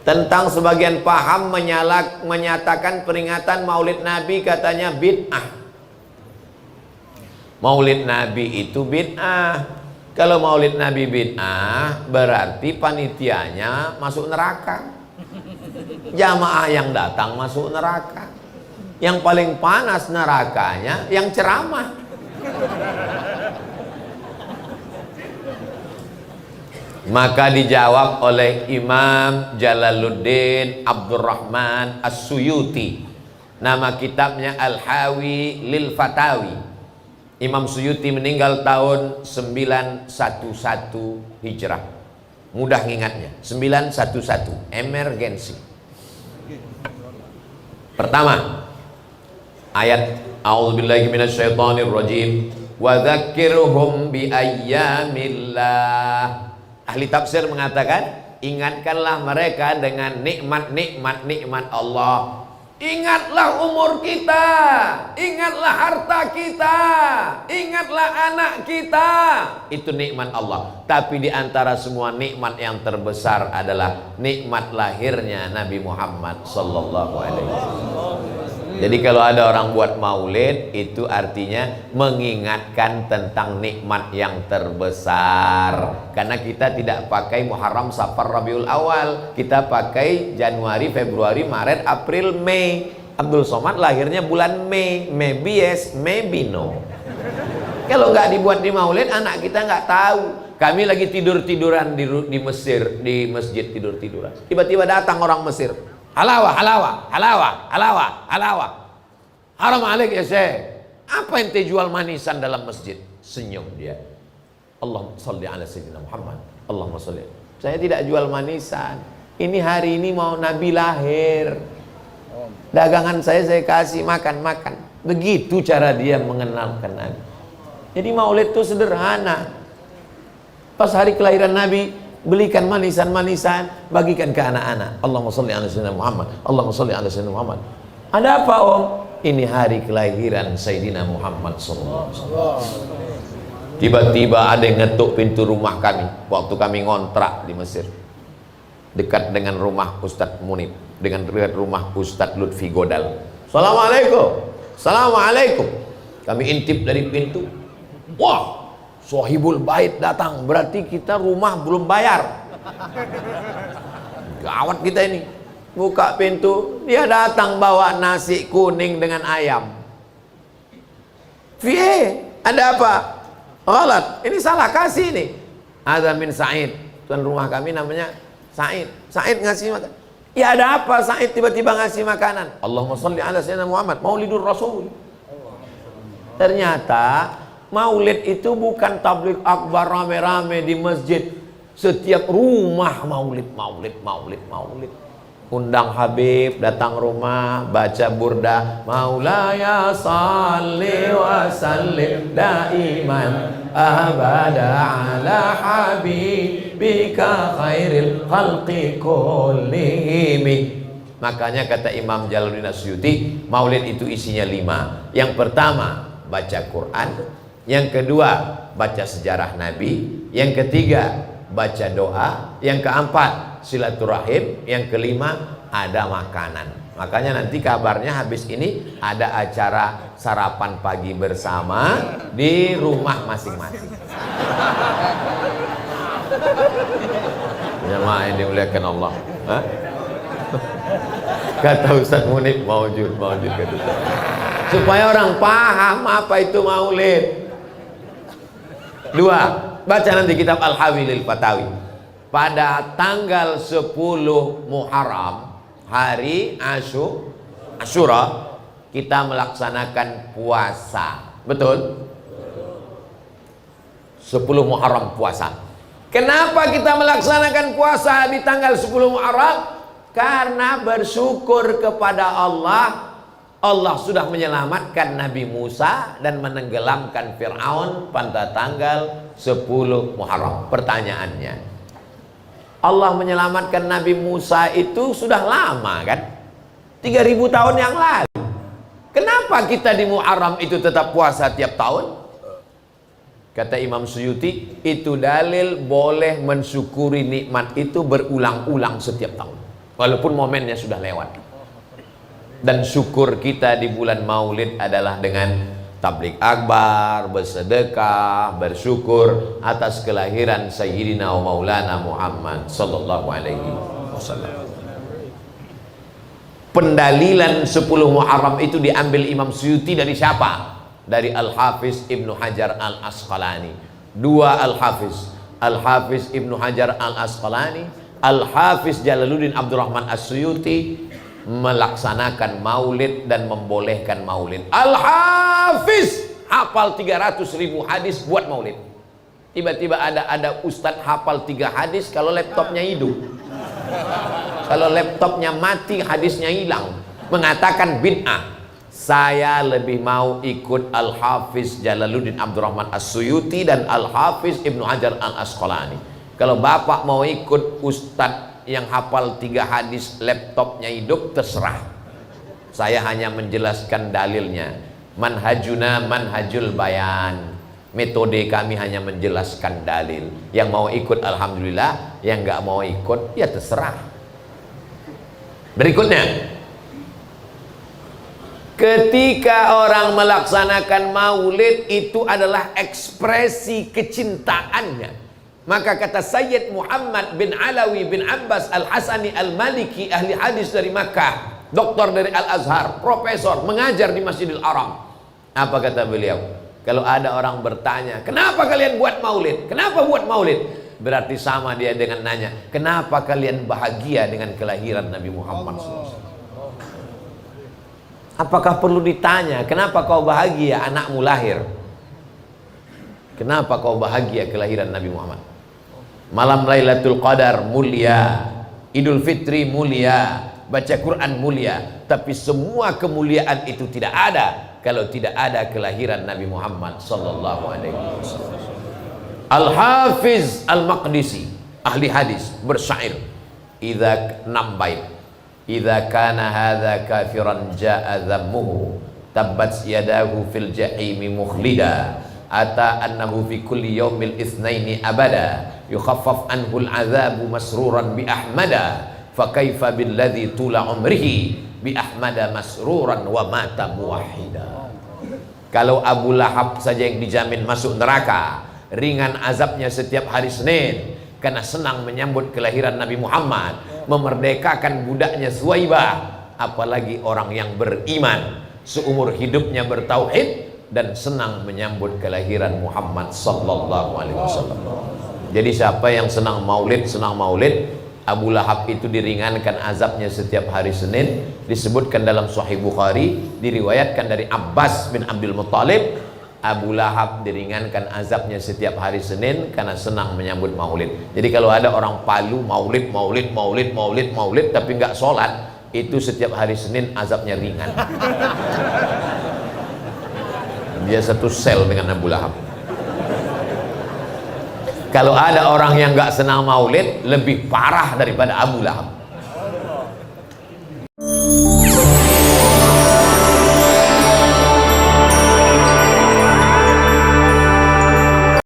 Tentang sebagian paham menyatakan peringatan Maulid Nabi katanya bid'ah. Maulid Nabi itu bid'ah. Kalau Maulid Nabi bid'ah berarti panitianya masuk neraka. Jamaah yang datang masuk neraka. Yang paling panas nerakanya yang ceramah. Maka dijawab oleh Imam Jalaluddin Abdurrahman As-Suyuti. Nama kitabnya Al-Hawi Lil Fatawi. Imam Suyuti meninggal tahun 911 Hijrah. Mudah ngingatnya, 911, emergensi. Pertama, ayat A'udzubillahi minasyaitonirrajim. Wa dzakirhum bi ayyamillah. Ahli tafsir mengatakan, ingatkanlah mereka dengan nikmat Allah. Ingatlah umur kita, ingatlah harta kita, ingatlah anak kita. Itu nikmat Allah. Tapi di antara semua nikmat yang terbesar adalah nikmat lahirnya Nabi Muhammad sallallahu alaihi wasallam. Jadi kalau ada orang buat maulid, itu artinya mengingatkan tentang nikmat yang terbesar. Karena kita tidak pakai Muharram, Safar, Rabiul Awal. Kita pakai Januari, Februari, Maret, April, Mei. Abdul Somad lahirnya bulan Mei. Maybe yes, maybe no. Kalau nggak dibuat di maulid, anak kita nggak tahu. Kami lagi tidur-tiduran di Mesir, di masjid tidur-tiduran. Tiba-tiba datang orang Mesir. Halawa, halawa, halawa, halawa, halawa. Haram alaik ya Syekh. Apa ente jual manisan dalam masjid? Senyum dia. Allahumma sholli ala sayyidina Muhammad. Allahumma sholli. Saya tidak jual manisan. Ini hari ini mau Nabi lahir. Dagangan saya kasih makan-makan. Begitu cara dia mengenalkan Nabi. Jadi maulid itu sederhana. Pas hari kelahiran Nabi, belikan manisan-manisan, bagikan ke anak-anak. Allahumma sholli ala sayyidina Muhammad. Allahumma sholli ala sayyidina Muhammad. Ada apa om? Ini hari kelahiran Sayyidina Muhammad sallallahu alaihi wasallam. Tiba-tiba ada yang ngetuk pintu rumah kami waktu kami ngontrak di Mesir, dekat dengan rumah Ustadz Munib, dengan dekat rumah Ustadz Lutfi Godal. Assalamualaikum. Assalamualaikum. Kami intip dari pintu. Wah, Sohibul Bait datang, berarti kita rumah belum bayar. Gawat kita ini. Buka pintu, dia datang bawa nasi kuning dengan ayam. Ada apa? Ghalat, ini salah kasih nih. Ada min Said, tuan rumah kami namanya Said. Said ngasih makan. Ya ada apa Said tiba-tiba ngasih makanan? Allahumma sholli ala sayyidina Muhammad, Maulidur Rasul. Ternyata maulid itu bukan tabligh akbar rame-rame di masjid. Setiap rumah maulid. Undang Habib datang rumah, baca burda, Maulaya salli wa sallim daiman abada ala habibika khairil khalqi kullihim. Makanya kata Imam Jalaluddin Asyuti, maulid itu isinya 5. Yang pertama baca Quran, yang kedua baca sejarah Nabi, yang ketiga baca doa, yang keempat silaturahim, yang kelima ada makanan. Makanya nanti kabarnya habis ini ada acara sarapan pagi bersama di rumah masing-masing. Jemaah yang dimuliakan Allah. Hah? Kata Ustaz Munib, maujud kata Ustaz. Supaya orang paham apa itu maulid. 2, baca nanti kitab Al-Hawi Lil Fatawi. Pada tanggal 10 Muharram, hari Asyura, kita melaksanakan puasa. Betul? 10 Muharram puasa. Kenapa kita melaksanakan puasa di tanggal 10 Muharram? Karena bersyukur kepada Allah. Allah sudah menyelamatkan Nabi Musa dan menenggelamkan Fir'aun pada tanggal 10 Muharram. Pertanyaannya, Allah menyelamatkan Nabi Musa itu sudah lama kan? 3000 tahun yang lalu. Kenapa kita di Muharram itu tetap puasa tiap tahun? Kata Imam Suyuti, itu dalil boleh mensyukuri nikmat itu berulang-ulang setiap tahun. walaupun momennya sudah lewat. Dan syukur kita di bulan Maulid adalah dengan tablik akbar, bersedekah, bersyukur atas kelahiran Sayyidina wa Maulana Muhammad sallallahu alaihi wasallam. Pendalilan 10 Muharram itu diambil Imam Suyuti dari siapa? Dari Al-Hafiz Ibnu Hajar Al-Asqalani. Dua Al-Hafiz, Al-Hafiz Ibnu Hajar Al-Asqalani, Al-Hafiz Jalaluddin Abdurrahman As-Suyuti melaksanakan maulid dan membolehkan maulid. Al-Hafiz hafal 300.000 hadis buat maulid. Tiba-tiba ada ustadz hafal 3 hadis kalau laptopnya hidup. Kalau laptopnya mati hadisnya hilang. Mengatakan bid'ah. Saya lebih mau ikut Al-Hafiz Jalaluddin Abdurrahman As-Suyuti dan Al-Hafiz Ibnu Hajar Al-Asqalani. Kalau bapak mau ikut ustadz yang hafal 3 hadis laptopnya hidup, terserah. Saya hanya menjelaskan dalilnya. Manhajuna manhajul bayan. Metode kami hanya menjelaskan dalil. Yang mau ikut alhamdulillah, yang nggak mau ikut ya terserah. Berikutnya, ketika orang melaksanakan maulid itu adalah ekspresi kecintaannya. Maka kata Sayyid Muhammad bin Alawi bin Abbas Al-Hasani Al-Maliki, ahli hadis dari Makkah, doktor dari Al-Azhar, profesor, mengajar di Masjidil Haram. Apa kata beliau? Kalau ada orang bertanya, kenapa kalian buat maulid? Kenapa buat maulid? Berarti sama dia dengan nanya, kenapa kalian bahagia dengan kelahiran Nabi Muhammad SAW? Apakah perlu ditanya, kenapa kau bahagia anakmu lahir? Kenapa kau bahagia kelahiran Nabi Muhammad? Malam Lailatul Qadar mulia, Idul Fitri mulia, baca Quran mulia, tapi semua kemuliaan itu tidak ada kalau tidak ada kelahiran Nabi Muhammad sallallahu alaihi wasallam. Al-Hafiz Al-Maqdisi, ahli hadis, bersyair, idza 6 bait. Idza kana hadza kafiran jaa dhammuhu tabbat yadahu fil jahimi mukhlida ata annahu fi kulli yaumil itsnaini abada yukhaffaf anhu al-'adzabu masruran bi ahmada fa kaifa billadzi tula umrihi bi ahmada masruran wa mata muwahhida. Kalau Abu Lahab saja yang dijamin masuk neraka, ringan azabnya setiap hari Senin karena senang menyambut kelahiran Nabi Muhammad, memerdekakan budaknya Suwaibah, apalagi orang yang beriman seumur hidupnya bertauhid dan senang menyambut kelahiran Muhammad sallallahu alaihi wasallam. Jadi siapa yang senang maulid, Abu Lahab itu diringankan azabnya setiap hari Senin. Disebutkan dalam Sahih Bukhari, diriwayatkan dari Abbas bin Abdul Muttalib, Abu Lahab diringankan azabnya setiap hari Senin karena senang menyambut maulid. Jadi kalau ada orang Palu maulid tapi nggak sholat, itu setiap hari Senin azabnya ringan. Dia satu sel dengan Abu Lahab. Kalau ada orang yang nggak senang maulid, lebih parah daripada Abu Lahab.